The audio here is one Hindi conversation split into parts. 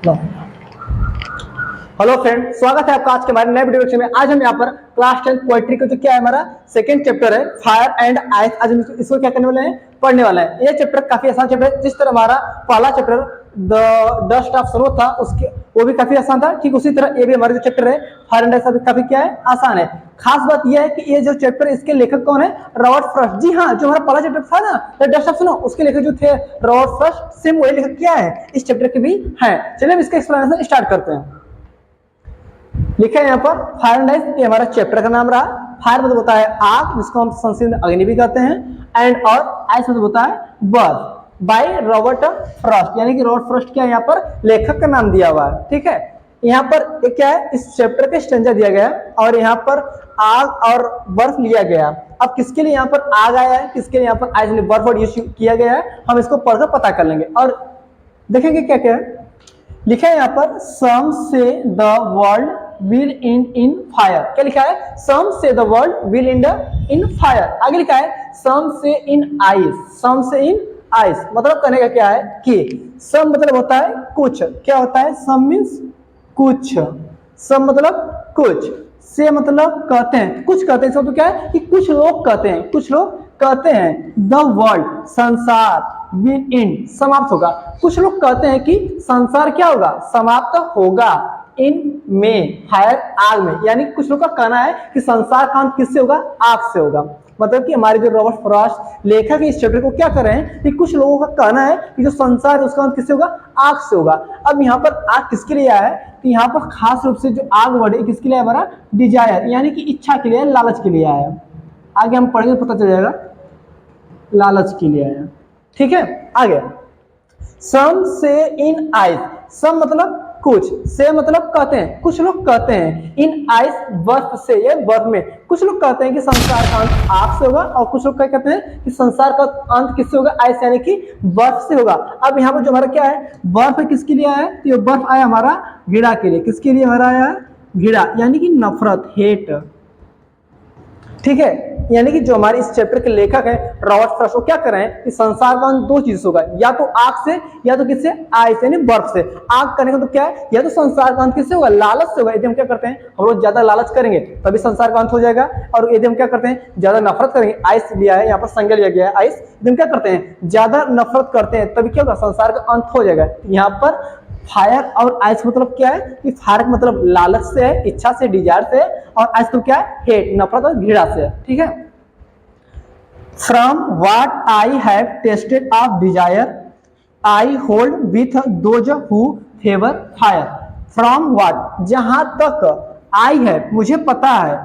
लो। हेलो फ्रेंड, स्वागत है आपका आज के हमारे नए वीडियो लेक्चर में। आज हम यहाँ पर क्लास 10 पोएट्री का जो क्या है हमारा सेकंड चैप्टर है फायर एंड आइस। आज हम इसको क्या करने वाले हैं, पढ़ने वाला है। ये चैप्टर काफी आसान चैप्टर है। जिस तरह हमारा पहला chapter the dust of Saroj था उसके वो भी काफी आसान था, ठीक उसी तरह ये भी हमारा जो चैप्टर है फायर एंड आइस काफी क्या है, आसान है। खास बात यह है कि ये जो चैप्टर है इसके लेखक कौन है, रॉबर्ट फ्रॉस्ट। जी हाँ, जो हमारा पहला चैप्टर था ना द डस्ट ऑफ सरोज, उसके लेखक जो थे रॉबर्ट फ्रॉस्ट, सेम वही लेखक क्या है इस चैप्टर के भी है। चलिए हम इसका एक्सप्लेनेशन स्टार्ट करते हैं। लिखा है यहाँ पर फायर एंड आइस, ये हमारा चैप्टर का नाम रहा। फायर मतलब होता है आग, जिसको हम संस्कृत में अग्नि भी कहते हैं, एंड और आइस मतलब होता है बर्फ। बाय रॉबर्ट फ्रॉस्ट, यानी कि रॉबर्ट फ्रॉस्ट क्या है यहाँ पर लेखक का नाम दिया हुआ है। ठीक है, यहाँ पर क्या है, इस चैप्टर का स्टेंजा दिया गया है और यहाँ पर आग और बर्फ लिया गया। अब किसके लिए यहाँ पर आग आया है, किसके लिए यहाँ पर आइस बर्फ और यूज किया गया है, हम इसको पढ़कर पता कर लेंगे और देखेंगे क्या क्या है। लिखा है यहाँ पर सम say the world will end in fire. क्या लिखा है, सम say the world will end in fire. आगे लिखा है सम say in ice, some say in ice मतलब कहने का क्या है कि सम मतलब होता है कुछ, क्या होता है, सम मीन्स कुछ, सम मतलब कुछ, से मतलब कहते हैं, कुछ कहते हैं, तो क्या है कि कुछ लोग कहते हैं, कुछ लोग कहते हैं द वर्ल्ड संसार विल एंड समाप्त होगा। कुछ लोग कहते हैं कि संसार क्या होगा, समाप्त होगा इन में फायर आग में। यानी कुछ लोग का कहना है कि संसार का अंत किससे होगा, आग से होगा। मतलब कि हमारे जो रॉबर्ट फ्रॉस्ट लेखक इस चैप्टर को क्या कर रहे हैं कि कुछ लोगों का कहना है कि जो संसार है उसका अंत किससे होगा, आग से होगा। अब यहाँ पर आग किसके लिए आया है, तो यहाँ पर खास रूप से जो आग वर्ड है किसके लिए हमारा डिजायर, यानी कि इच्छा के लिए, लालच के लिए आया है। आगे हम पढ़ेंगे पता चल जाएगा, लालच के लिए आया। ठीक है, आगे सम से इन आइस, सम मतलब कुछ, से मतलब कहते हैं, कुछ लोग कहते हैं इन आइस बर्फ से, ये बर्फ में। कुछ लोग कहते हैं कि संसार का अंत आग से होगा और कुछ लोग क्या कहते हैं कि संसार का अंत किससे होगा, आइस यानी कि बर्फ से होगा। अब यहाँ पर जो हमारा क्या है, बर्फ किसके लिए आया है, तो ये बर्फ आया हमारा घृणा के लिए। किसके लिए हमारा आया, घृणा यानी कि नफरत, हेट। ठीक है, यानी कि जो हमारे इस चैप्टर के लेखक है रॉबर्ट फ्रॉस्ट, वो क्या कर रहे हैं कि संसार का अंत दो चीज होगा, या तो आग से या तो किससे, आइस यानी बर्फ से। आग करने का तो क्या है, या तो संसार का अंत किससे होगा, लालच से होगा। यदि हम क्या करते हैं, हम लोग ज्यादा लालच करेंगे तभी संसार का अंत हो जाएगा। और यदि हम क्या करते हैं, ज्यादा नफरत करेंगे, आइस लिया है यहाँ पर, संज्ञा लिया गया है आइस, यदि हम क्या करते हैं, ज्यादा नफरत करते हैं तभी क्या होगा, संसार का अंत हो जाएगा। यहाँ पर फायर और आइस मतलब क्या है कि फायर मतलब लालच से है, इच्छा से, डिजायर से, और आइस तो क्या है, हेट, नफरत और घृणा से। ठीक है, from what I have tested of desire I hold with those who favour fire. From what, जहां तक, आई है मुझे पता है,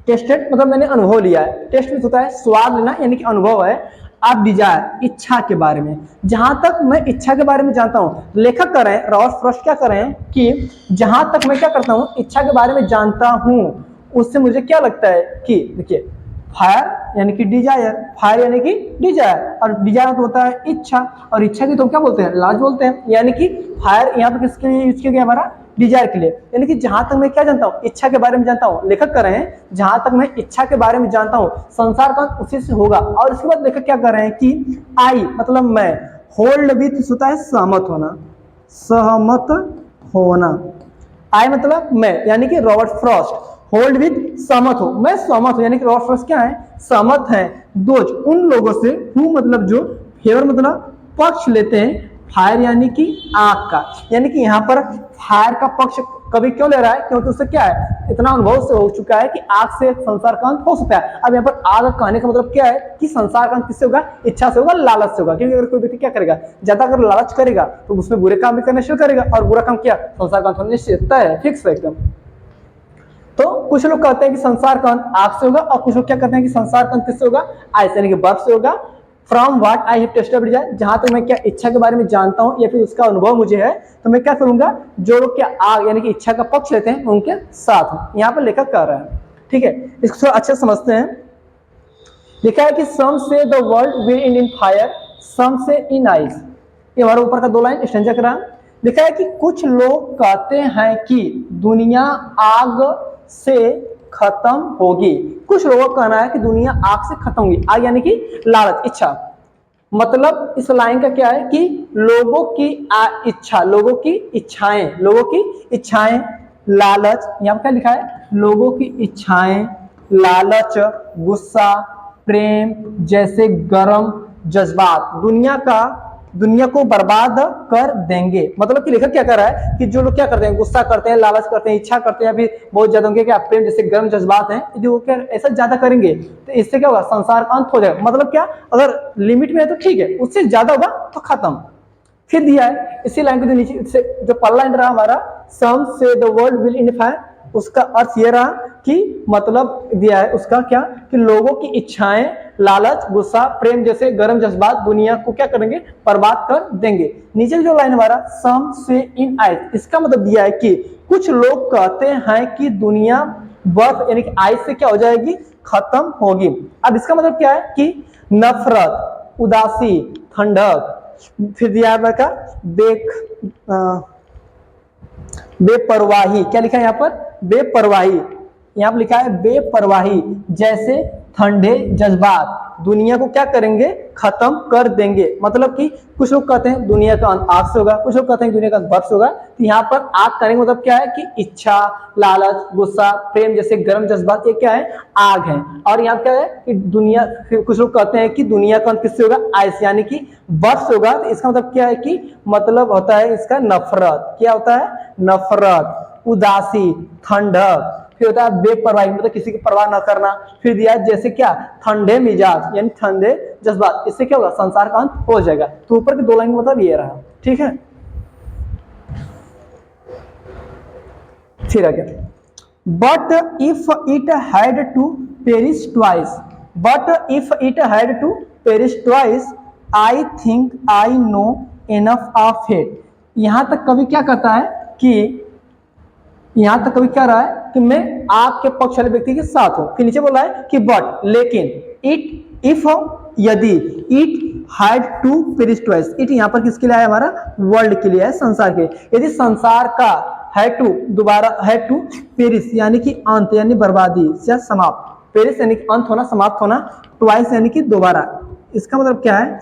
टेस्टेड मतलब मैंने अनुभव लिया है, टेस्ट में होता है स्वाद लेना यानी कि अनुभव है, आप डिजायर इच्छा के बारे में, जहां तक मैं इच्छा के बारे में जानता हूं। लेखक कर रहे हैं रॉबर्ट फ्रॉस्ट क्या कर रहे हैं कि जहां तक मैं क्या करता हूं, इच्छा के बारे में जानता हूं, उससे मुझे क्या लगता है कि देखिए फायर यानी कि डिजायर, फायर यानी कि डिजायर, और डिजायर तो होता है इच्छा, और इच्छा की तो क्या बोलते हैं, लालच बोलते हैं। यानी कि फायर यहाँ पर किसके लिए यूज किया गया, हमारा डिजायर के लिए। यानी कि जहां तक मैं क्या जानता हूं, इच्छा के बारे में जानता हूं। लेखक कर रहे हैं जहां तक मैं इच्छा के बारे में जानता हूं संसार का उसी से होगा। और इसके बाद लेखक क्या कर रहे हैं कि आई मतलब मैं, होल्ड विथ होता है सहमत होना, सहमत होना, आई मतलब मैं यानी कि रॉबर्ट फ्रॉस्ट, होल्ड विथ सहमत हो, मैं सहमत हूं, यानी कि रॉबर्ट फ्रॉस्ट क्या है, सहमत है, दोज उन लोगों से, हु मतलब जो, फेवर मतलब पक्ष लेते हैं, फायर यानी कि आग का। यानी कि यहाँ पर फायर का पक्ष कभी क्यों ले रहा है, क्योंकि उससे क्या है, इतना अनुभव से हो चुका है कि आग से संसार का अंत हो सकता है। अब यहाँ पर आग कहने का मतलब क्या है कि संसार का अंत किससे होगा, इच्छा से होगा, लालच से होगा। क्योंकि अगर कोई व्यक्ति क्या करेगा, ज्यादा अगर लालच करेगा तो उसमें बुरे काम भी करना शुरू करेगा, और बुरा काम किया संसार का अंत निश्चित है, फिक्स है एकदम। तो कुछ लोग कहते हैं कि संसार का अंत आग से होगा, और कुछ लोग क्या कहते हैं कि संसार का अंत किससे होगा, आइस यानी कि बर्फ से होगा। From what I have tasted desire, जहां तक मैं क्या इच्छा के बारे में जानता हूं या फिर उसका अनुभव मुझे है, तो मैं क्या करूंगा, जो लोग क्या आग यानी कि इच्छा का पक्ष लेते हैं उनके साथ हूं। यहाँ पर लेखक कह रहा है। ठीक है, इसको थोड़ा अच्छे समझते हैं। लिखा है कि some say the world will end in fire, some say in ice. ये हमारे ऊपर का दो लाइन स्टेंजा करा। लिखा है कि कुछ लोग कहते हैं कि दुनिया आग से खत्म होगी। कुछ लोगों का कहना है कि दुनिया आग से खत्म होगी। आग यानी कि लालच, इच्छा। मतलब इस लाइन का क्या है कि लोगों की इच्छा, लोगों की इच्छाएं, लोगों की इच्छाएं, लालच, यहाँ क्या लिखा है, लोगों की इच्छाएं, लालच, गुस्सा, प्रेम जैसे गर्म जज्बात दुनिया को बर्बाद कर देंगे। मतलब कि लेखक क्या कर रहा है कि जो लोग क्या करते हैं, गुस्सा करते हैं, लालच करते हैं, इच्छा करते हैं, अभी बहुत ज्यादा उनके क्या प्रेम जैसे गर्म जज्बात हैं, यदि वो क्या ऐसा ज्यादा करेंगे तो इससे क्या होगा, संसार का अंत हो जाएगा। मतलब क्या, अगर लिमिट में है तो ठीक है, उससे ज्यादा होगा तो खत्म। फिर दिया है इसी लाइन के नीचे से जो पहला लाइन रहा हमारा, सम say the world will in fire, उसका अर्थ ये रहा कि मतलब दिया है उसका क्या कि लोगों की इच्छाएं, लालच, गुस्सा, प्रेम जैसे गर्म जज्बात दुनिया को क्या करेंगे, बर्बाद कर देंगे। नीचे जो लाइन हमारा सम से इन आइस, इसका मतलब दिया है कि कुछ लोग कहते हैं कि दुनिया बर्फ यानी कि आइस से क्या हो जाएगी, खत्म होगी। अब इसका मतलब क्या है कि नफरत, उदासी, ठंडक, फिर दिया है का बेपरवाही, क्या लिखा है यहाँ पर, बेपरवाही, यहाँ पर लिखा है बेपरवाही जैसे ठंडे जज्बात दुनिया को क्या करेंगे, खत्म कर देंगे। मतलब कि कुछ लोग कहते हैं दुनिया का अंत आग से होगा, कुछ लोग कहते हैं दुनिया का अंत बर्फ से होगा। तो यहाँ पर आग करेंगे मतलब क्या है कि इच्छा, लालच, गुस्सा, प्रेम जैसे गर्म जज्बात ये क्या है, आग है। और यहाँ क्या है कि दुनिया, कुछ लोग कहते हैं कि दुनिया का अंत किससे होगा, आइस यानी कि बर्फ से होगा। तो इसका मतलब क्या है कि मतलब होता है इसका नफरत, क्या होता है, नफरत, उदासी, ठंडक, फिर होता है बेपरवाही मतलब किसी की परवाह न करना। फिर दिया जैसे क्या, ठंडे मिजाज यानी ठंडे जज्बात, इससे क्या होगा, संसार का अंत हो जाएगा। तो ऊपर की दो लाइन मतलब ये रहा, ठीक है। फिर आगे, but if it had to perish twice, but if it had to perish twice I think I know enough of it. यहां तक कवि क्या कहता है कि यहां तक कवि क्या रहा है कि मैं आपके पक्ष वाले व्यक्ति के साथ हूं। फिर नीचे बोला है कि बट लेकिन, इट इफ यदि, it had to perish twice, it यहां पर किसके लिए है, हमारा वर्ल्ड के लिए है, संसार के। यदि संसार का हैड टू दोबारा, हैड टू पेरिश यानी कि अंत यानी बर्बादी या समाप्त, पेरिश यानी कि अंत होना, समाप्त होना, ट्वाइस यानी कि दोबारा। इसका मतलब क्या है,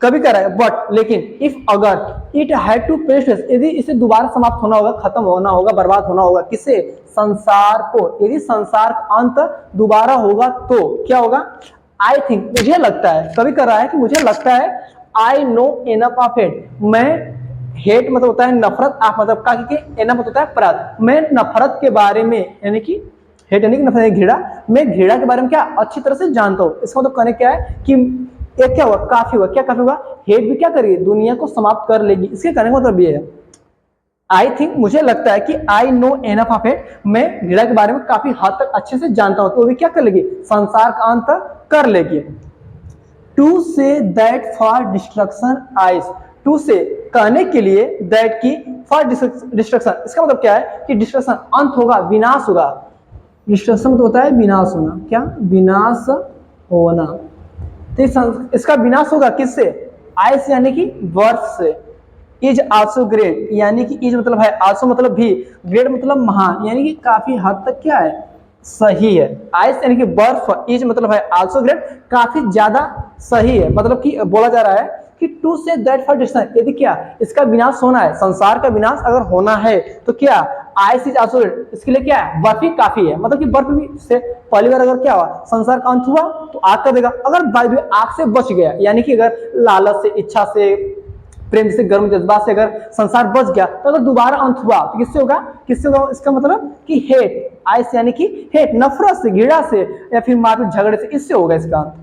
कभी कह रहा है बट लेकिन, इफ अगर, इट हैड टू पेरिश, यदि इसे दोबारा समाप्त होना होगा, खत्म होना होगा, बर्बाद होना होगा, किससे, संसार को, यदि संसार का अंत दोबारा होगा तो क्या होगा, आई थिंक मुझे लगता है, कभी कर रहा है कि मुझे लगता है, आई नो इनफ ऑफ इट, मैं, हेट मतलब होता है नफरत, आप मतलब का, एनफ मतलब होता है अपराध, मैं नफरत के बारे में यानी कि हेट यानी कि नफरत, घृणा, मैं घृणा के बारे में क्या अच्छी तरह से जानता हूं। इसका मतलब कहने क्या है कि ये क्या हुआ, काफी हुआ, क्या काफी हुआ, हेट भी क्या करेगी, दुनिया को समाप्त कर लेगी। इसके कहने का मतलब ये है, आई थिंक मुझे लगता है कि I know enough of it, मैं घृणा के बारे में काफी हद तक अच्छे से जानता हूं, तो वो भी क्या कर लेगी, संसार का अंत कर लेगी। To say that for destruction ice, to say कहने के लिए, दैट की फॉर डिस्ट्रक्शन, इसका मतलब क्या है कि डिस्ट्रक्शन अंत होगा, विनाश होगा। डिस्ट्रक्शन मतलब होता है विनाश होना, क्या, विनाश होना। तो इसका विनाश होगा किससे, आइस यानी कि बर्फ से। इज आल्सो ग्रेट यानी कि इज मतलब है, आल्सो मतलब भी, ग्रेट मतलब महान, यानी कि काफी हद तक क्या है, सही है। आइस यानी कि बर्फ, इज मतलब है आल्सो ग्रेट, काफी ज्यादा सही है। मतलब कि बोला जा रहा है कि to say that for destruction, यदि क्या इसका विनाश होना है, संसार का विनाश अगर होना है तो क्या, आइस इज आल्सो ग्रेट, इसके लिए क्या है, बर्फ ही काफी है। मतलब कि बर्फ भी से पहली बार अगर क्या हुआ, संसार का अंत हुआ तो आग कर देगा। अगर बाय द वे आग से बच गया, यानी कि अगर लालच से, इच्छा से, प्रेम से, गर्म जज्बात से अगर संसार बच गया, तो अगर दोबारा अंत हुआ तो किससे होगा, किससे होगा, इसका मतलब कि हेट, आइस यानी कि हेट, नफरत से, घृणा से, या फिर मारपीट झगड़े से, इससे होगा इसका अंत।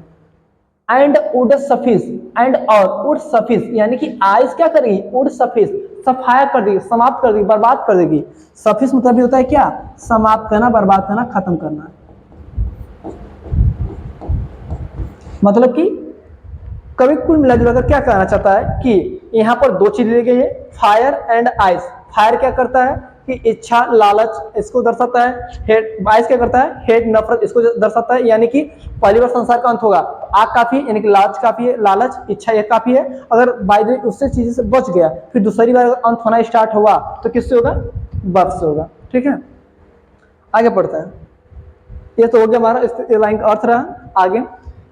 एंड वुड सफिस, एंड और वुड सफिस यानी कि आइस क्या करेगी, वुड सफिस, सफाया कर देगी, समाप्त कर देगी, बर्बाद कर देगी। सफिस मतलब भी होता है क्या, समाप्त करना, बर्बाद करना, खत्म करना। मतलब कि कभी कुल मिलाजुलाकर क्या कहना चाहता है कि यहाँ पर दो चीज दी गई है, फायर एंड आइस। फायर क्या करता है कि इच्छा, लालच, इसको दर्शाता है। हेट, आइस क्या करता है, हेट, नफरत, इसको दर्शाता है। यानी कि पहली बार संसार का अंत होगा, आग काफी है, यानी कि लालच काफी है, लालच, इच्छा ये काफी है। अगर बाय द वे उससे चीजें से बच गया, फिर दूसरी बार अंत होना स्टार्ट हुआ तो किससे होगा, बर्फ से होगा। ठीक है, आगे पढ़ता है। ये तो हो गया हमारा इस लाइन का अर्थ रहा। आगे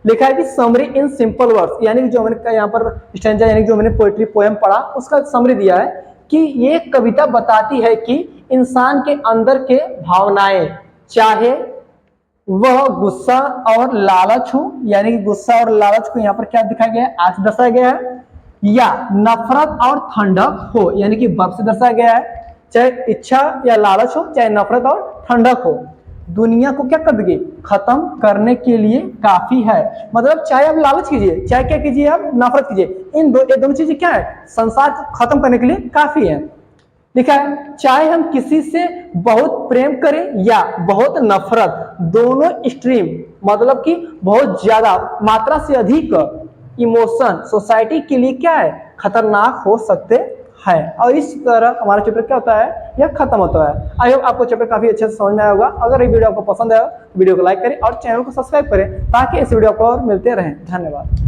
लिखा है कि समरी इन सिंपल वर्ड्स, यानी कि जो मैंने यहाँ पर स्टैंजा यानी जो मैंने पोएट्री पोएम पढ़ा उसका समरी दिया है कि ये कविता बताती है कि इंसान के अंदर के भावनाएं, चाहे वह गुस्सा और लालच हो, यानी कि गुस्सा और लालच को यहाँ पर क्या दिखाया गया है, आज दर्शाया गया है, या नफरत और ठंडक हो, यानी कि वर्ब से दर्शाया गया है, चाहे इच्छा या लालच हो, चाहे नफरत और ठंडक हो, दुनिया को क्या कर देगी, खत्म करने के लिए काफी है। मतलब चाहे आप लालच कीजिए, चाहे क्या कीजिए, आप नफरत कीजिए, ये दोनों चीजें क्या है, संसार को खत्म करने के लिए काफी है। लिखा है चाहे हम किसी से बहुत प्रेम करें या बहुत नफरत, दोनों एक्सट्रीम मतलब कि बहुत ज्यादा मात्रा से अधिक इमोशन सोसाइटी के लिए क्या है, खतरनाक हो सकते हैं। और इस तरह हमारा चैप्टर क्या होता है, यह खत्म होता है। आई होप आपको चैप्टर काफी अच्छे से समझ में आया होगा। अगर ये वीडियो आपको पसंद आया तो वीडियो को लाइक करें और चैनल को सब्सक्राइब करें ताकि इस वीडियो को और मिलते रहें। धन्यवाद।